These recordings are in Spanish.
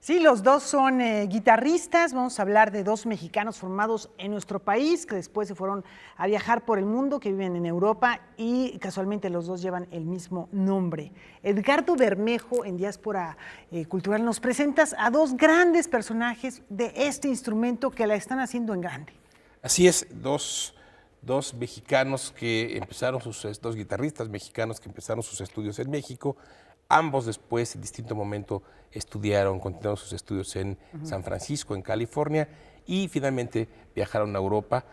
Sí, los dos son guitarristas. Vamos a hablar de dos mexicanos formados en nuestro país, que después se fueron a viajar por el mundo, que viven en Europa y casualmente los dos llevan el mismo nombre. Edgardo Bermejo, en Diáspora Cultural, nos presentas a dos grandes personajes de este instrumento que la están haciendo en grande. Así es, dos mexicanos que empezaron dos guitarristas mexicanos que empezaron sus estudios en México. Ambos después, en distinto momento, continuaron sus estudios en San Francisco, en California, y finalmente viajaron a Europa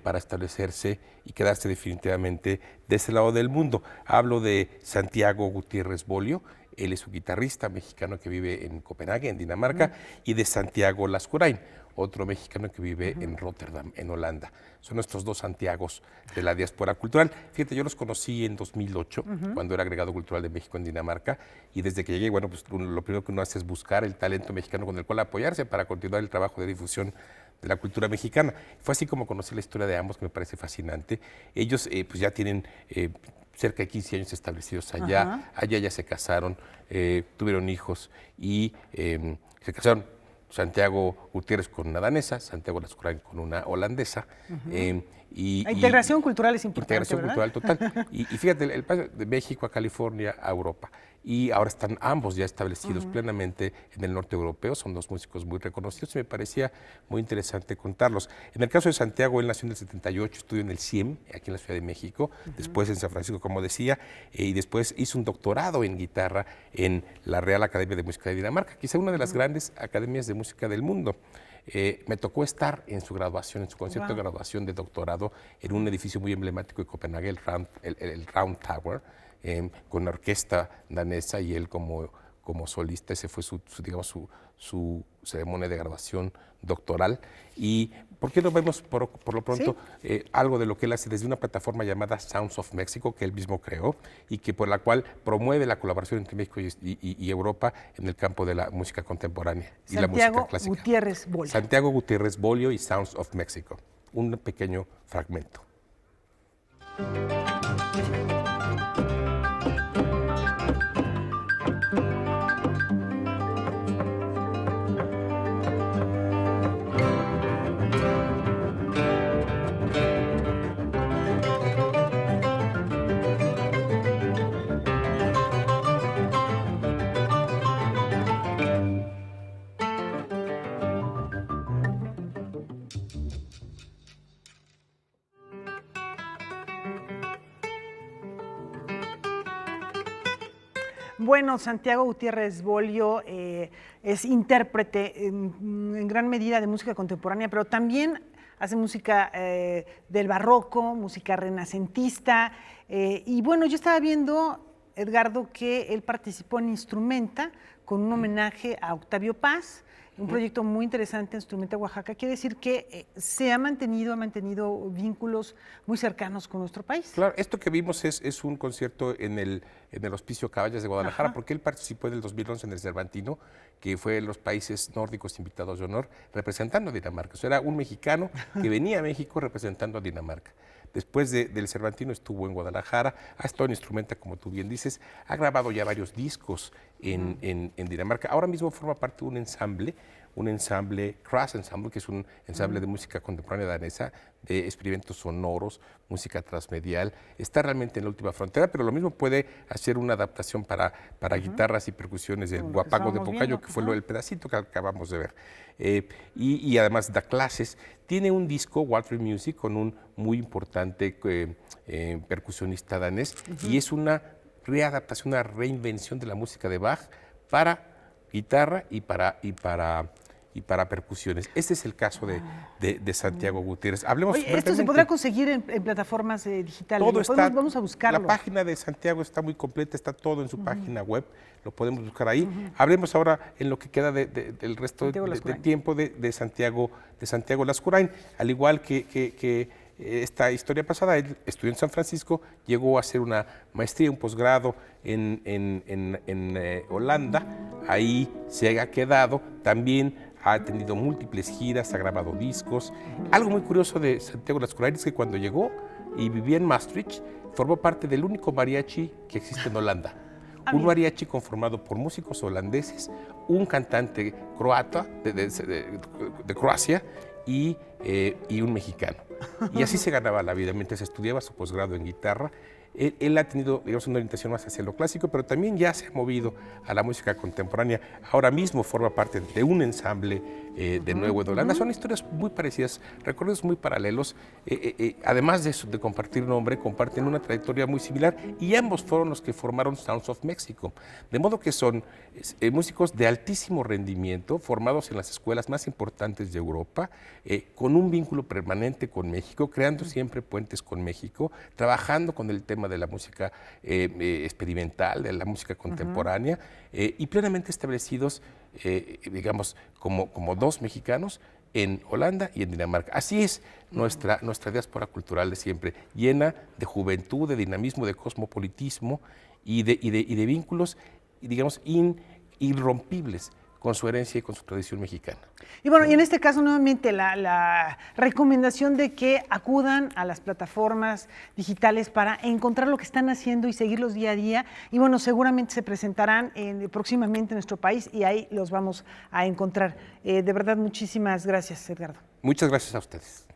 para establecerse y quedarse definitivamente de ese lado del mundo. Hablo de Santiago Gutiérrez Bolio, él es un guitarrista mexicano que vive en Copenhague, en Dinamarca, y de Santiago Lascurain, otro mexicano que vive en Rotterdam, en Holanda. Son nuestros dos Santiagos de la diáspora cultural. Fíjate, yo los conocí en 2008, cuando era agregado cultural de México en Dinamarca, y desde que llegué, bueno, pues lo primero que uno hace es buscar el talento mexicano con el cual apoyarse para continuar el trabajo de difusión de la cultura mexicana. Fue así como conocí la historia de ambos, que me parece fascinante. Ellos pues ya tienen cerca de 15 años establecidos allá. Allá ya se casaron, tuvieron hijos y se casaron Santiago Gutiérrez con una danesa, Santiago Lascurain con una holandesa. La integración cultural es importante, integración ¿verdad? cultural total. Y fíjate, el paso de México a California a Europa. Y ahora están ambos ya establecidos plenamente en el norte europeo. Son dos músicos muy reconocidos y me parecía muy interesante contarlos. En el caso de Santiago, él nació en el 78, estudió en el CIEM, aquí en la Ciudad de México, después en San Francisco, como decía, y después hizo un doctorado en guitarra en la Real Academia de Música de Dinamarca, quizá una de las grandes academias de música del mundo. Me tocó estar en su graduación, en su concierto de graduación de doctorado, en un edificio muy emblemático de Copenhague, el Round Tower, con la orquesta danesa y él como solista. Ese fue su ceremonia de graduación doctoral. ¿Y por qué no vemos por lo pronto algo de lo que él hace desde una plataforma llamada Sounds of Mexico, que él mismo creó y que por la cual promueve la colaboración entre México y Europa en el campo de la música contemporánea y la música clásica? Gutiérrez Bolio. Santiago Gutiérrez Bolio y Sounds of Mexico. Un pequeño fragmento. Bueno, Santiago Gutiérrez Bolio es intérprete en gran medida de música contemporánea, pero también hace música del barroco, música renacentista. Y bueno, yo estaba viendo, Edgardo, que él participó en Instrumenta con un homenaje a Octavio Paz, un proyecto muy interesante, Instrumenta Oaxaca. Quiere decir que ha mantenido vínculos muy cercanos con nuestro país. Claro, esto que vimos es un concierto en el Hospicio Caballas de Guadalajara, porque él participó en el 2011 en el Cervantino, que fue los países nórdicos invitados de honor, representando a Dinamarca. O sea, era un mexicano que venía a México representando a Dinamarca. Después del Cervantino estuvo en Guadalajara, ha estado en Instrumenta, como tú bien dices, ha grabado ya varios discos en Dinamarca. Ahora mismo forma parte de un ensamble, Cross Ensemble, que es un ensamble de música contemporánea danesa, de experimentos sonoros, música transmedial. Está realmente en la última frontera, pero lo mismo puede hacer una adaptación para guitarras y percusiones del Huapango de Pocayo, que fue el pedacito que acabamos de ver. Y además da clases. Tiene un disco, Water Music, con un muy importante percusionista danés, y es una readaptación, una reinvención de la música de Bach para guitarra y para percusiones. Este es el caso de Santiago Gutiérrez. Hablemos. Oye, ¿esto se podrá conseguir en plataformas digitales? Todo está, vamos a buscarlo. La página de Santiago está muy completa, está todo en su página web, lo podemos buscar ahí. Hablemos ahora en lo que queda del resto del tiempo de Santiago Lascurain. Al igual que esta historia pasada, él estudió en San Francisco, llegó a hacer una maestría, un posgrado en Holanda, ahí se ha quedado. También ha tenido múltiples giras, ha grabado discos. Algo muy curioso de Santiago Lascurain es que cuando llegó y vivía en Maastricht, formó parte del único mariachi que existe en Holanda. Ah, un mira. mariachi conformado por músicos holandeses, un cantante croata de Croacia y un mexicano. Y así se ganaba la vida mientras estudiaba su posgrado en guitarra. Él ha tenido, digamos, una orientación más hacia lo clásico, pero también ya se ha movido a la música contemporánea. Ahora mismo forma parte de un ensamble de nuevo de Holanda. Son historias muy parecidas, recorridos muy paralelos. Además de eso, de compartir nombre, comparten una trayectoria muy similar y ambos fueron los que formaron Sounds of Mexico. De modo que son músicos de altísimo rendimiento, formados en las escuelas más importantes de Europa, con un vínculo permanente con México, creando siempre puentes con México, trabajando con el tema de la música experimental, de la música contemporánea, y plenamente establecidos, digamos, como dos mexicanos en Holanda y en Dinamarca. Así es nuestra diáspora cultural de siempre, llena de juventud, de dinamismo, de cosmopolitismo y de vínculos, digamos, irrompibles con su herencia y con su tradición mexicana. Y bueno, y en este caso nuevamente la recomendación de que acudan a las plataformas digitales para encontrar lo que están haciendo y seguirlos día a día. Y bueno, seguramente se presentarán próximamente en nuestro país y ahí los vamos a encontrar. De verdad, muchísimas gracias, Edgardo. Muchas gracias a ustedes.